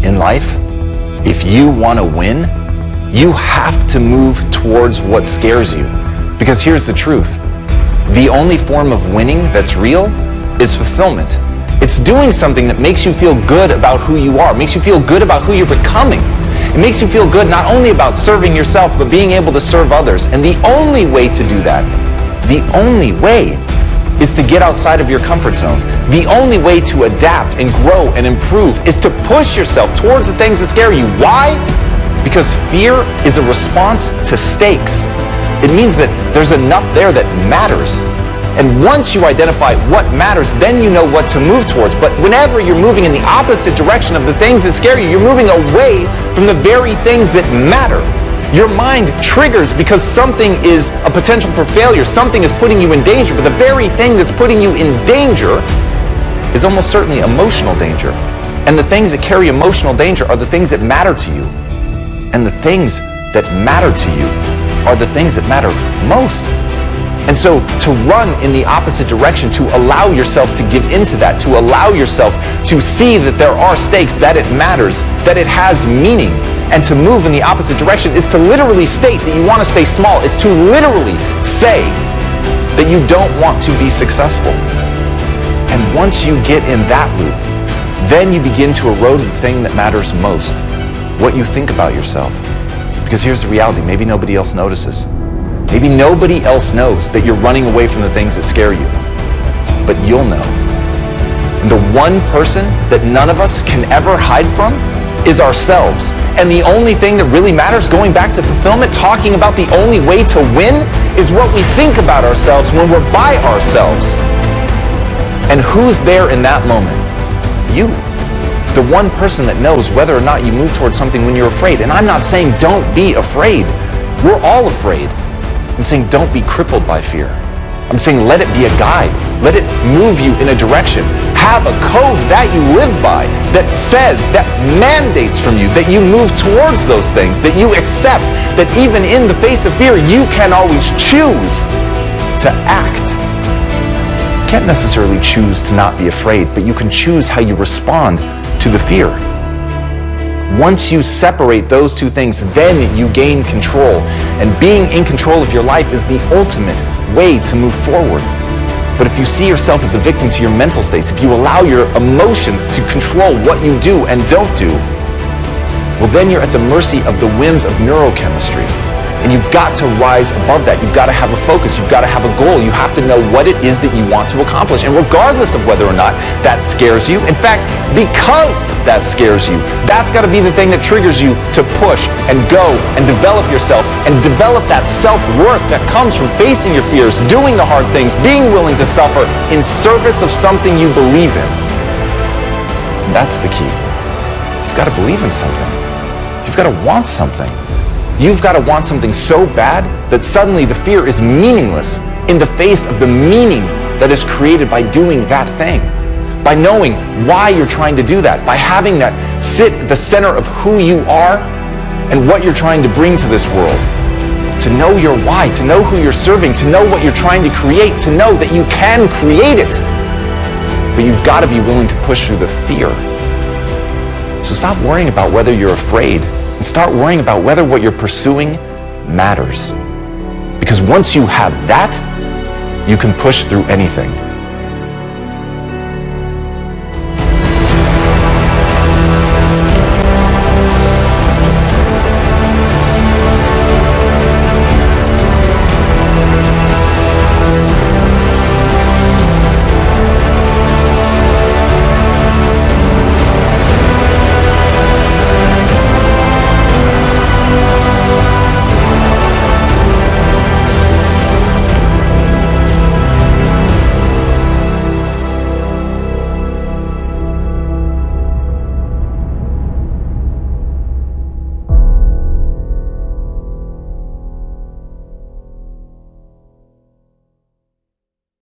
in life, if you want to win, you have to move towards what scares you. Because here's the truth. The only form of winning that's real is fulfillment. It's doing something that makes you feel good about who you are, makes you feel good about who you're becoming. It makes you feel good not only about serving yourself, but being able to serve others. And the only way to do that, the only way, is to get outside of your comfort zone. The only way to adapt and grow and improve is to push yourself towards the things that scare you. Why? Because fear is a response to stakes. It means that there's enough there that matters. And once you identify what matters, then you know what to move towards. But whenever you're moving in the opposite direction of the things that scare you, you're moving away from the very things that matter. Your mind triggers because something is a potential for failure, something is putting you in danger, but the very thing that's putting you in danger is almost certainly emotional danger. And the things that carry emotional danger are the things that matter to you. And the things that matter to you are the things that matter most. And so to run in the opposite direction, to allow yourself to give into that, to allow yourself to see that there are stakes, that it matters, that it has meaning, and to move in the opposite direction is to literally state that you want to stay small. It's to literally say that you don't want to be successful. And once you get in that loop, then you begin to erode the thing that matters most, what you think about yourself. Because here's the reality, maybe nobody else notices. Maybe nobody else knows that you're running away from the things that scare you, but you'll know. And the one person that none of us can ever hide from is ourselves. And the only thing that really matters, going back to fulfillment, talking about the only way to win is what we think about ourselves when we're by ourselves. And who's there in that moment? You. The one person that knows whether or not you move towards something when you're afraid. And I'm not saying don't be afraid. We're all afraid. I'm saying don't be crippled by fear. I'm saying let it be a guide. Let it move you in a direction. Have a code that you live by that says, that mandates from you that you move towards those things, that you accept that even in the face of fear, you can always choose to act. You can't necessarily choose to not be afraid, but you can choose how you respond to the fear. Once you separate those two things, then you gain control. And being in control of your life is the ultimate way to move forward. But if you see yourself as a victim to your mental states, if you allow your emotions to control what you do and don't do, well, then you're at the mercy of the whims of neurochemistry. And you've got to rise above that. You've got to have a focus. You've got to have a goal. You have to know what it is that you want to accomplish. And regardless of whether or not that scares you, in fact, because that scares you, that's got to be the thing that triggers you to push and go and develop yourself and develop that self-worth that comes from facing your fears, doing the hard things, being willing to suffer in service of something you believe in. And that's the key. You've got to believe in something. You've got to want something. You've got to want something so bad that suddenly the fear is meaningless in the face of the meaning that is created by doing that thing. By knowing why you're trying to do that. By having that sit at the center of who you are and what you're trying to bring to this world. To know your why, to know who you're serving, to know what you're trying to create, to know that you can create it. But you've got to be willing to push through the fear. So stop worrying about whether you're afraid and start worrying about whether what you're pursuing matters. Because once you have that, you can push through anything.